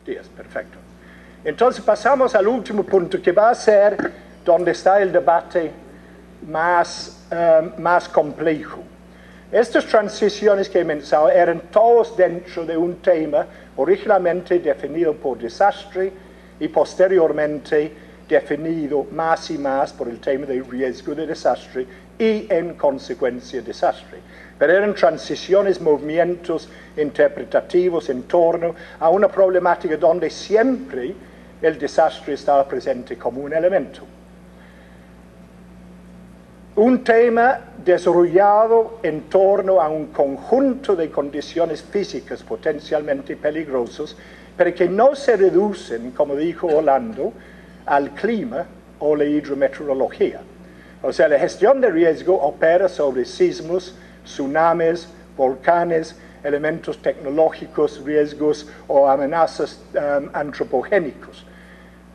días, perfecto. Entonces pasamos al último punto, que va a ser donde está el debate más complejo. Estas transiciones que he mencionado eran todos dentro de un tema originalmente definido por desastre y posteriormente definido más y más por el tema de riesgo de desastre y en consecuencia desastre. Pero eran transiciones, movimientos interpretativos en torno a una problemática donde siempre el desastre estaba presente como un elemento. Un tema desarrollado en torno a un conjunto de condiciones físicas potencialmente peligrosas, pero que no se reducen, como dijo Orlando, al clima o la hidrometeorología. O sea, la gestión de riesgo opera sobre sismos, tsunamis, volcanes, elementos tecnológicos, riesgos o amenazas antropogénicos.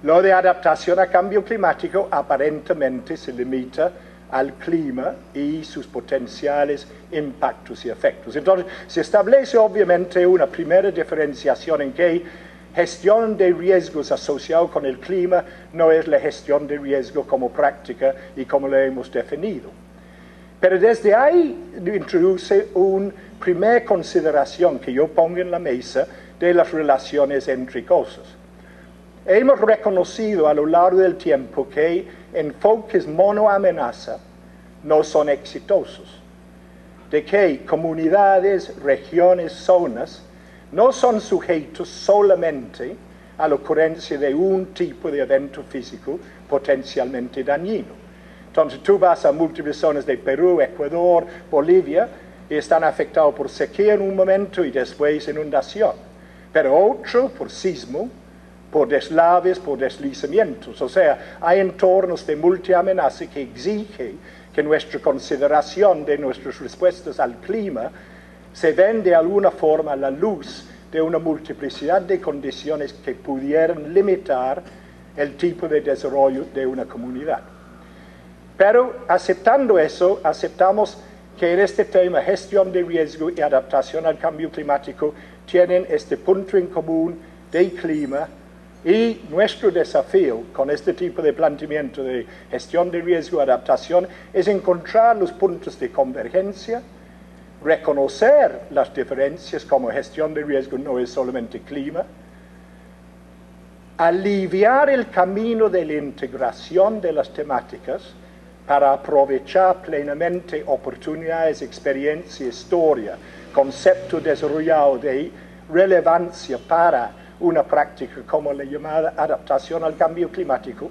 Lo de adaptación a cambio climático aparentemente se limita al clima y sus potenciales impactos y efectos. Entonces, se establece obviamente una primera diferenciación en que gestión de riesgos asociado con el clima no es la gestión de riesgo como práctica y como la hemos definido. Pero desde ahí introduce una primera consideración que yo pongo en la mesa de las relaciones entre cosas. Hemos reconocido a lo largo del tiempo que enfoques monoamenaza no son exitosos, de que comunidades, regiones, zonas no son sujetos solamente a la ocurrencia de un tipo de evento físico potencialmente dañino. Entonces tú vas a múltiples zonas de Perú, Ecuador, Bolivia, y están afectados por sequía en un momento y después inundación, pero otro por sismo, por deslaves, por deslizamientos. O sea, hay entornos de multiamenaza que exigen que nuestra consideración de nuestras respuestas al clima se ven de alguna forma a la luz de una multiplicidad de condiciones que pudieran limitar el tipo de desarrollo de una comunidad. Pero aceptando eso, aceptamos que en este tema gestión de riesgo y adaptación al cambio climático tienen este punto en común de clima. Y nuestro desafío con este tipo de planteamiento de gestión de riesgo y adaptación es encontrar los puntos de convergencia, reconocer las diferencias como gestión de riesgo no es solamente clima, aliviar el camino de la integración de las temáticas para aprovechar plenamente oportunidades, experiencia, historia, concepto desarrollado de relevancia para una práctica como la llamada adaptación al cambio climático,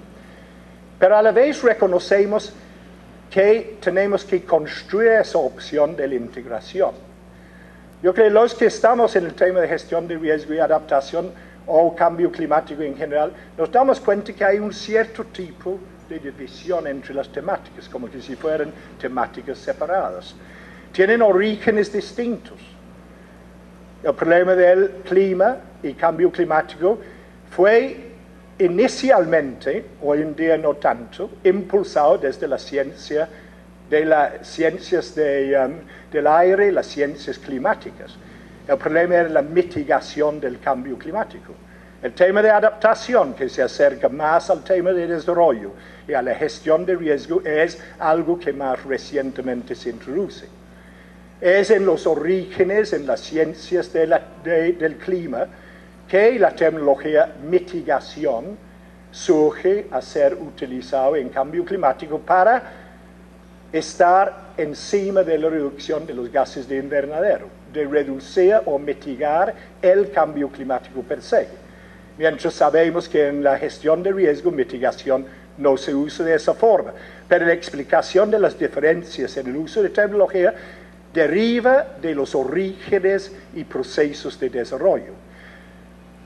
pero a la vez reconocemos que tenemos que construir esa opción de la integración. Yo creo que los que estamos en el tema de gestión de riesgo y adaptación o cambio climático en general, nos damos cuenta que hay un cierto tipo de división entre las temáticas, como que si fueran temáticas separadas. Tienen orígenes distintos. El problema del clima y cambio climático fue inicialmente, hoy en día no tanto, impulsado desde la ciencia de las ciencias del aire y las ciencias climáticas. El problema era la mitigación del cambio climático. El tema de adaptación, que se acerca más al tema de desarrollo y a la gestión de riesgo, es algo que más recientemente se introduce. Es en los orígenes, en las ciencias del clima, que la terminología mitigación surge a ser utilizado en cambio climático para estar encima de la reducción de los gases de invernadero, de reducir o mitigar el cambio climático per se. Mientras sabemos que en la gestión de riesgo, mitigación no se usa de esa forma, pero la explicación de las diferencias en el uso de terminología deriva de los orígenes y procesos de desarrollo.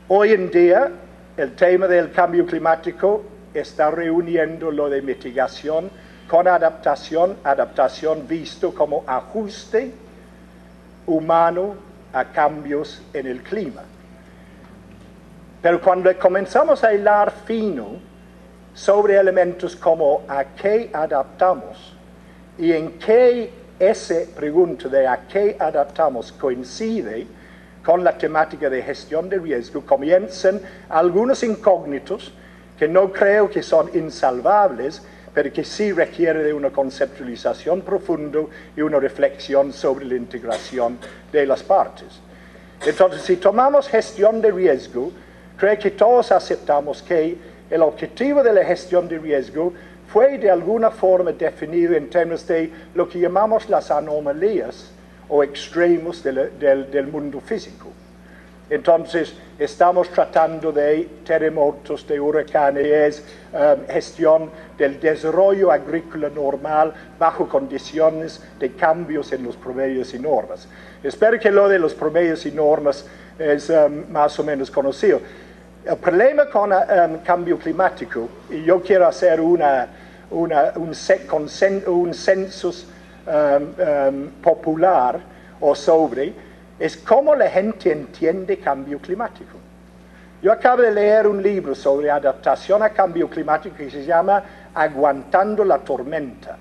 Hoy en día, el tema del cambio climático está reuniendo lo de mitigación con adaptación, adaptación visto como ajuste humano a cambios en el clima. Pero cuando comenzamos a hilar fino sobre elementos como a qué adaptamos y en qué esa pregunta de a qué adaptamos coincide con la temática de gestión de riesgo, comienzan algunos incógnitos que no creo que son insalvables, pero que sí requiere de una conceptualización profunda y una reflexión sobre la integración de las partes. Entonces, si tomamos gestión de riesgo, creo que todos aceptamos que el objetivo de la gestión de riesgo fue de alguna forma definido en términos de lo que llamamos las anomalías o extremos del mundo físico. Entonces, estamos tratando de terremotos, de huracanes, gestión del desarrollo agrícola normal bajo condiciones de cambios en los promedios y normas. Espero que lo de los promedios y normas es más o menos conocido. El problema con cambio climático, y yo quiero hacer un census popular o sobre, es cómo la gente entiende cambio climático. Yo acabo de leer un libro sobre adaptación a cambio climático que se llama Aguantando la tormenta,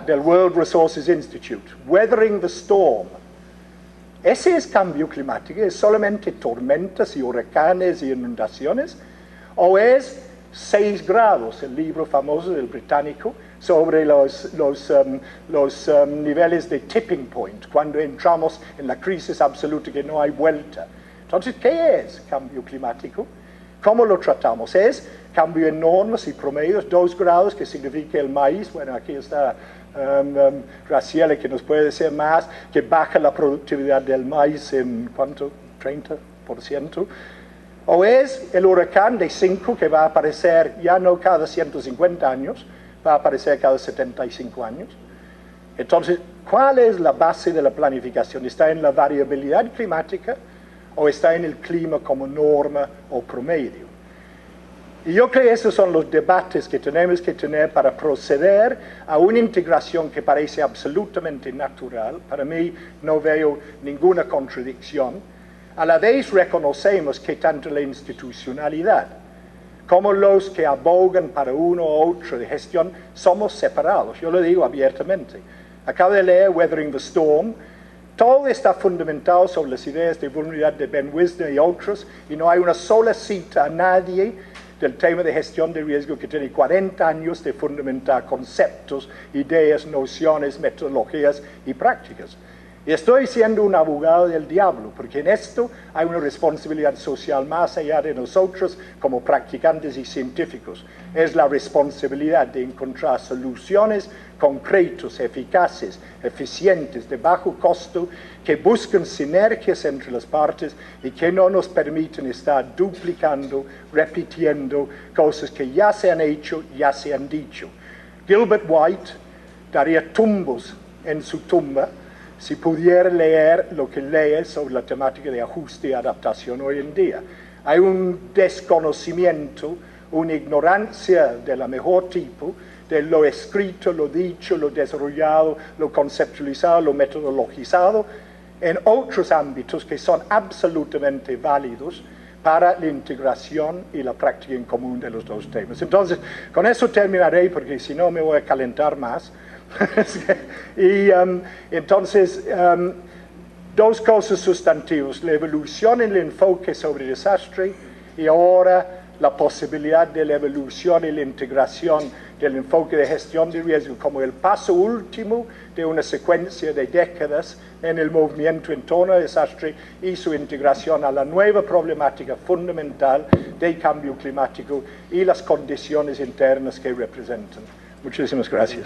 del World Resources Institute, Weathering the Storm. ¿Ese es cambio climático? ¿Es solamente tormentas y huracanes y inundaciones? ¿O es 6 grados, el libro famoso del británico, sobre los niveles de tipping point, cuando entramos en la crisis absoluta que no hay vuelta? Entonces, ¿qué es cambio climático? ¿Cómo lo tratamos? ¿Es cambio en normas y promedios, 2 grados, que significa el maíz? Bueno, aquí está Graciela, que nos puede decir más, que baja la productividad del maíz en, ¿cuánto? 30%. ¿O es el huracán de 5 que va a aparecer ya no cada 150 años, va a aparecer cada 75 años? Entonces, ¿cuál es la base de la planificación? ¿Está en la variabilidad climática o está en el clima como norma o promedio? Y yo creo que esos son los debates que tenemos que tener para proceder a una integración que parece absolutamente natural. Para mí no veo ninguna contradicción. A la vez reconocemos que tanto la institucionalidad como los que abogan para uno u otro de gestión somos separados. Yo lo digo abiertamente. Acabo de leer Weathering the Storm. Todo está fundamentado sobre las ideas de vulnerabilidad de Ben Wisner y otros, y no hay una sola cita a nadie del tema de gestión de riesgo que tiene 40 años de fundamentar conceptos, ideas, nociones, metodologías y prácticas. Y estoy siendo un abogado del diablo, porque en esto hay una responsabilidad social más allá de nosotros como practicantes y científicos. Es la responsabilidad de encontrar soluciones concretas, eficaces, eficientes, de bajo costo, que busquen sinergias entre las partes y que no nos permiten estar duplicando, repitiendo cosas que ya se han hecho, ya se han dicho. Gilbert White daría tumbos en su tumba si pudiera leer lo que lee sobre la temática de ajuste y adaptación hoy en día. Hay un desconocimiento, una ignorancia de la mejor tipo, de lo escrito, lo dicho, lo desarrollado, lo conceptualizado, lo metodologizado, en otros ámbitos que son absolutamente válidos para la integración y la práctica en común de los dos temas. Entonces, con eso terminaré, porque si no me voy a calentar más. Y entonces, dos cosas sustantivas: la evolución en el enfoque sobre desastre, y ahora la posibilidad de la evolución y la integración del enfoque de gestión de riesgo como el paso último de una secuencia de décadas en el movimiento en torno al desastre y su integración a la nueva problemática fundamental del cambio climático y las condiciones internas que representan. Muchísimas gracias.